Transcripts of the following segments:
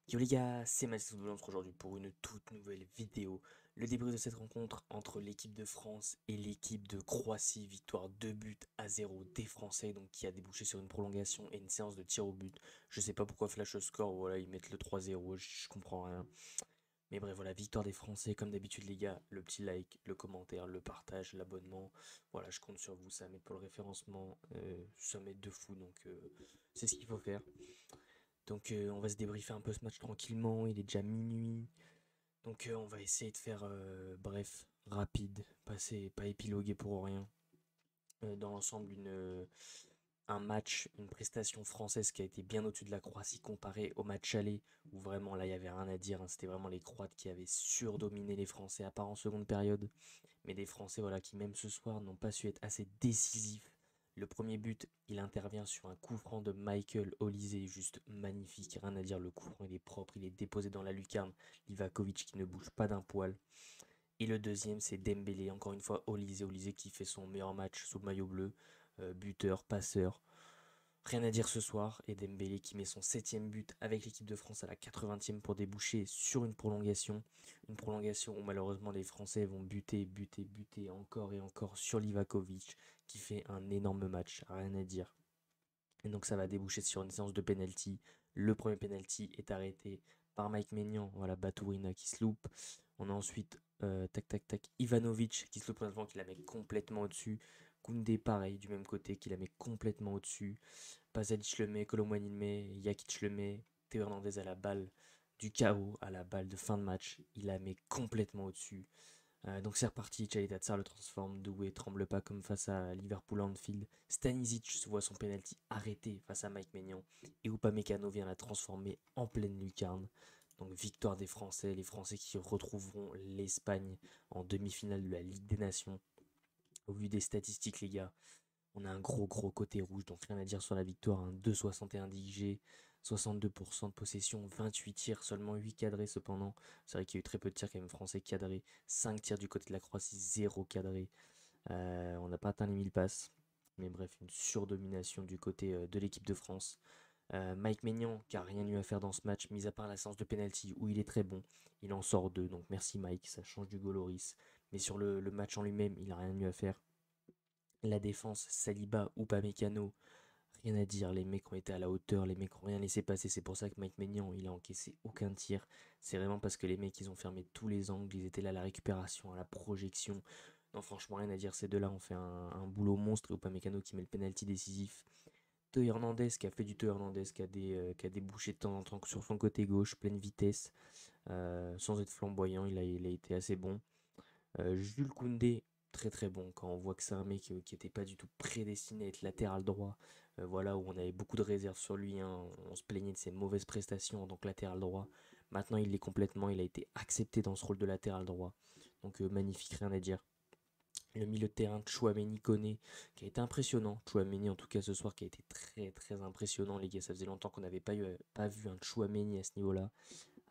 Yo les gars, c'est Mathis de Lance aujourd'hui pour une toute nouvelle vidéo. Le débrief de cette rencontre entre l'équipe de France et l'équipe de Croatie. Victoire 2 buts à 0 des Français, donc qui a débouché sur une prolongation et une séance de tir au but. Je sais pas pourquoi Flash score, voilà, ils mettent le 3-0, je comprends rien. Mais bref, voilà, victoire des Français, comme d'habitude les gars, le petit like, le commentaire, le partage, l'abonnement. Voilà, je compte sur vous, ça m'aide pour le référencement, ça m'aide de fou, donc c'est ce qu'il faut faire. Donc on va se débriefer un peu ce match tranquillement, il est déjà minuit. Donc on va essayer de faire bref, rapide, pas épiloguer pour rien. Dans l'ensemble, un match, une prestation française qui a été bien au-dessus de la Croatie comparé au match aller, où vraiment là il y avait rien à dire, hein. C'était vraiment les Croates qui avaient surdominé les Français, à part en seconde période. Mais des Français voilà, qui même ce soir n'ont pas su être assez décisifs. Le premier but, il intervient sur un coup franc de Michael Olise, juste magnifique, rien à dire, le coup franc il est propre, il est déposé dans la lucarne, Livakovic qui ne bouge pas d'un poil. Et le deuxième, c'est Dembélé, encore une fois Olise qui fait son meilleur match sous le maillot bleu, buteur, passeur. Rien à dire ce soir, et Dembélé qui met son septième but avec l'équipe de France à la 80e pour déboucher sur une prolongation. Une prolongation où malheureusement les Français vont buter encore et encore sur Livakovic qui fait un énorme match, rien à dire. Et donc ça va déboucher sur une séance de penalty. Le premier penalty est arrêté par Mike Maignan, voilà Batourina qui se loupe. On a ensuite tac tac tac Ivanovic qui se loupe devant, qui la met complètement au-dessus. Koundé pareil du même côté qui la met complètement au-dessus. Pasalic le met, Colomwani le met, Jakic le met, Théo Hernandez à la balle du chaos, à la balle de fin de match, il la met complètement au-dessus. Donc c'est reparti, Chalita Tsar le transforme, Doué tremble pas comme face à Liverpool Anfield, Stanisic se voit son penalty arrêté face à Mike Maignan, et Upamecano vient la transformer en pleine lucarne. Donc victoire des Français, les Français qui retrouveront l'Espagne en demi-finale de la Ligue des Nations. Au vu des statistiques les gars, on a un gros côté rouge, donc rien à dire sur la victoire, hein. 2,61 d'XG, 62% de possession, 28 tirs, seulement 8 cadrés cependant. C'est vrai qu'il y a eu très peu de tirs quand même français cadrés. 5 tirs du côté de la Croatie, 0 cadré. On n'a pas atteint les 1000 passes. Mais bref, une surdomination du côté de l'équipe de France. Mike Maignan, qui a rien eu à faire dans ce match, mis à part la séance de penalty où il est très bon, il en sort deux, donc merci Mike, ça change du Goloris. Mais sur le match en lui-même, il n'a rien eu à faire. La défense, Saliba ou Upamecano, rien à dire. Les mecs ont été à la hauteur, les mecs ont rien laissé passer. C'est pour ça que Mike Maignan, il a encaissé aucun tir. C'est vraiment parce que les mecs, ils ont fermé tous les angles. Ils étaient là à la récupération, à la projection. Non, franchement, rien à dire. Ces deux-là ont fait un boulot monstre. Et Upamecano qui met le penalty décisif. Théo Hernandez qui a fait du Théo Hernandez, qui a débouché de temps en temps sur son côté gauche, pleine vitesse, sans être flamboyant. Il a été assez bon. Jules Koundé, très bon. Quand on voit que c'est un mec qui n'était pas du tout prédestiné à être latéral droit, voilà, où on avait beaucoup de réserves sur lui, hein. On se plaignait de ses mauvaises prestations en tant que latéral droit. Maintenant, il l'est complètement. Il a été accepté dans ce rôle de latéral droit. Donc, magnifique, rien à dire. Le milieu de terrain, Chouameni Koné, qui a été impressionnant. Chouameni, en tout cas, ce soir, qui a été très impressionnant, les gars. Ça faisait longtemps qu'on n'avait pas vu un Chouameni à ce niveau-là.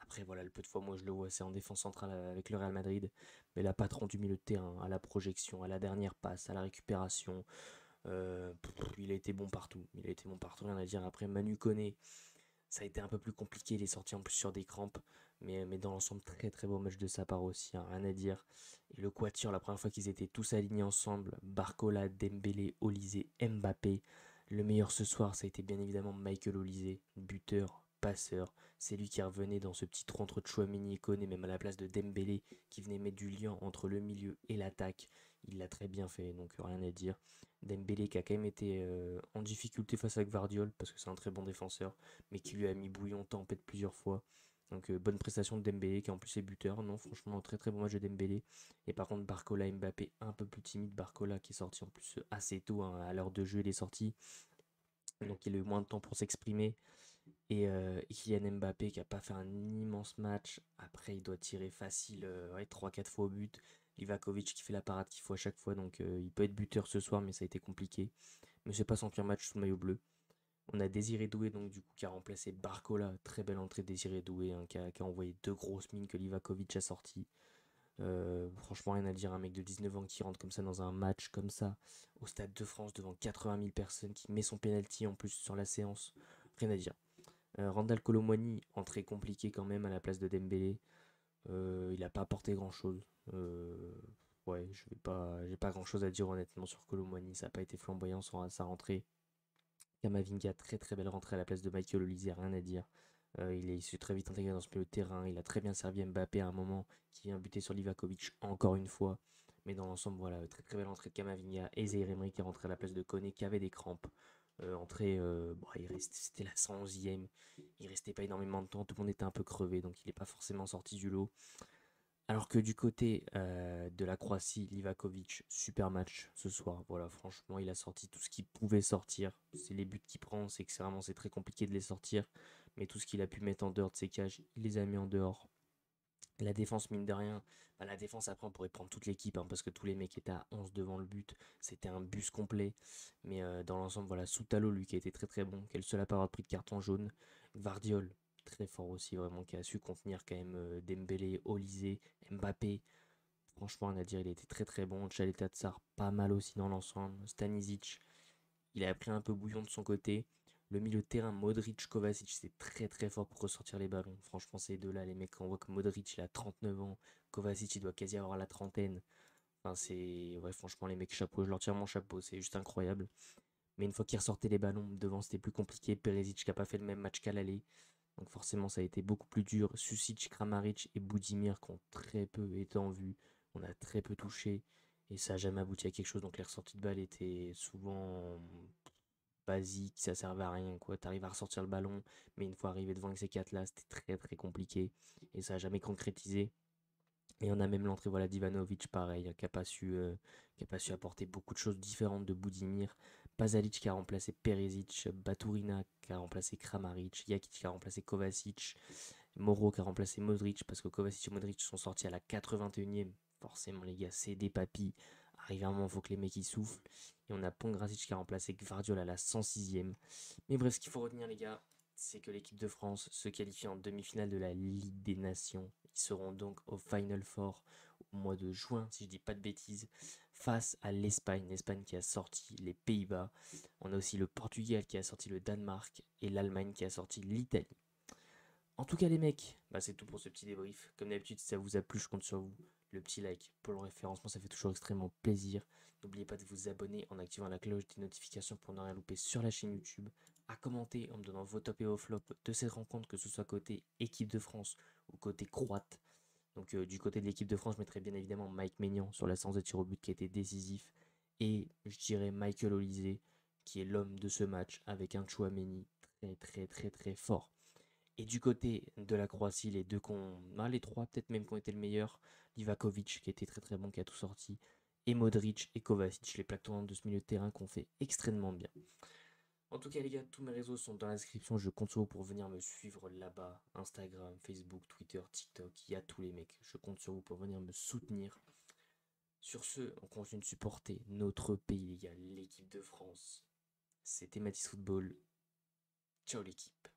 Après, voilà, le peu de fois, moi, je le vois, c'est en défense centrale avec le Real Madrid. Mais là, patron du milieu de terrain, à la projection, à la dernière passe, à la récupération. Il a été bon partout. Il a été bon partout, rien à dire. Après, Manu Koné, ça a été un peu plus compliqué. Il est sorti en plus sur des crampes. Mais dans l'ensemble, très beau match de sa part aussi, hein, rien à dire. Et le Quatuor, la première fois qu'ils étaient tous alignés ensemble, Barcola, Dembélé, Olise, Mbappé. Le meilleur ce soir, ça a été bien évidemment Michael Olise, buteur, passeur. C'est lui qui revenait dans ce petit trou entre Chouameni et Koné, même à la place de Dembélé, qui venait mettre du lien entre le milieu et l'attaque. Il l'a très bien fait, donc rien à dire. Dembélé qui a quand même été en difficulté face à Gvardiol, parce que c'est un très bon défenseur, mais qui lui a mis bouillon tempête plusieurs fois. Donc bonne prestation de Dembélé qui en plus est buteur. Non, franchement, très bon match de Dembélé. Et par contre, Barcola Mbappé un peu plus timide. Barcola qui est sorti en plus assez tôt, hein, à l'heure de jeu, il est sorti. Donc il a eu moins de temps pour s'exprimer. Et Kylian Mbappé qui a pas fait un immense match. Après, il doit tirer facile, ouais, 3-4 fois au but. Livakovic qui fait la parade qu'il faut à chaque fois. Donc il peut être buteur ce soir, mais ça a été compliqué. Mais c'est pas son pire match sous le maillot bleu. On a Désiré Doué donc du coup qui a remplacé Barcola. Très belle entrée de Désiré Doué, hein, qui a envoyé deux grosses mines que Livakovic a sorties. Franchement, rien à dire, un mec de 19 ans qui rentre comme ça dans un match comme ça, au Stade de France devant 80 000 personnes, qui met son penalty en plus sur la séance. Rien à dire. Randal Kolo Muani, entrée compliquée quand même à la place de Dembélé. Il n'a pas apporté grand-chose. Ouais, j'ai pas grand-chose à dire honnêtement sur Kolo Muani. Ça n'a pas été flamboyant sa rentrée. Kamavinga, très très belle rentrée à la place de Michael Olise, rien à dire. Il s'est très vite intégré dans ce milieu de terrain. Il a très bien servi Mbappé à un moment qui vient buter sur Livakovic encore une fois. Mais dans l'ensemble, voilà, très très belle entrée de Kamavinga et Zaïre Emery qui est rentré à la place de Koné qui avait des crampes. Bon, c'était la 111e. Il restait pas énormément de temps. Tout le monde était un peu crevé, donc il n'est pas forcément sorti du lot. Alors que du côté de la Croatie, Livakovic, super match ce soir. Voilà, franchement, il a sorti tout ce qu'il pouvait sortir. C'est les buts qu'il prend, c'est que c'est très compliqué de les sortir. Mais tout ce qu'il a pu mettre en dehors de ses cages, il les a mis en dehors. La défense, mine de rien, bah, la défense après on pourrait prendre toute l'équipe hein, parce que tous les mecs étaient à 11 devant le but. C'était un bus complet. Mais dans l'ensemble, voilà, Soutalo, lui qui a été très très bon, qui est le seul à pas avoir pris de carton jaune. Gvardiol, très fort aussi, vraiment, qui a su contenir quand même Dembélé, Olysée, Mbappé. Franchement, on a dire, il était très très bon. Tchaleta Tsar, pas mal aussi dans l'ensemble. Stanisic, il a pris un peu bouillon de son côté. Le milieu de terrain, Modric, Kovacic, c'est très très fort pour ressortir les ballons. Franchement, ces deux-là, les mecs, quand on voit que Modric, il a 39 ans, Kovacic, il doit quasi avoir la trentaine. Enfin, c'est. Ouais, franchement, les mecs, chapeau, je leur tire mon chapeau, c'est juste incroyable. Mais une fois qu'ils ressortaient les ballons, devant, c'était plus compliqué. Perisic qui n'a pas fait le même match qu'à l'aller. Donc forcément, ça a été beaucoup plus dur. Susic, Kramaric et Boudimir qui ont très peu été en vue. On a très peu touché. Et ça n'a jamais abouti à quelque chose. Donc les ressorties de balles étaient souvent basiques. Ça servait à rien. T'arrives à ressortir le ballon. Mais une fois arrivé devant ces quatre-là, c'était très très compliqué. Et ça n'a jamais concrétisé. Et on a même l'entrée voilà, d'Ivanovic, pareil, qui a pas su apporter beaucoup de choses différentes de Boudimir. Pasalic qui a remplacé Perisic, Baturina qui a remplacé Kramaric, Jakic qui a remplacé Kovacic, Moro qui a remplacé Modric, parce que Kovacic et Modric sont sortis à la 81e. Forcément, les gars, c'est des papis. Arrive un moment, il faut que les mecs y soufflent. Et on a Pongracic qui a remplacé Gvardiol à la 106e. Mais bref, ce qu'il faut retenir, les gars, c'est que l'équipe de France se qualifie en demi-finale de la Ligue des Nations. Ils seront donc au Final Four au mois de juin, si je dis pas de bêtises, face à l'Espagne. L'Espagne qui a sorti les Pays-Bas. On a aussi le Portugal qui a sorti le Danemark et l'Allemagne qui a sorti l'Italie. En tout cas, les mecs, bah, c'est tout pour ce petit débrief. Comme d'habitude, si ça vous a plu, je compte sur vous. Le petit like pour le référencement, ça fait toujours extrêmement plaisir. N'oubliez pas de vous abonner en activant la cloche des notifications pour ne rien louper sur la chaîne YouTube. À commenter en me donnant vos tops et vos flops de cette rencontre, que ce soit côté équipe de France ou côté croate. Donc du côté de l'équipe de France, je mettrai bien évidemment Mike Maignan sur la séance de tir au but qui a été décisif. Et je dirais Michael Olise, qui est l'homme de ce match, avec un Chouameni très très très très fort. Et du côté de la Croatie, les trois peut-être même qui ont été le meilleur, Livakovic qui était très très bon, qui a tout sorti, et Modric et Kovacic, les plaques tournantes de ce milieu de terrain qu'on fait extrêmement bien. En tout cas les gars, tous mes réseaux sont dans la description, je compte sur vous pour venir me suivre là-bas, Instagram, Facebook, Twitter, TikTok, il y a tous les mecs, je compte sur vous pour venir me soutenir. Sur ce, on continue de supporter notre pays les gars, l'équipe de France. C'était Mathis Football, ciao l'équipe.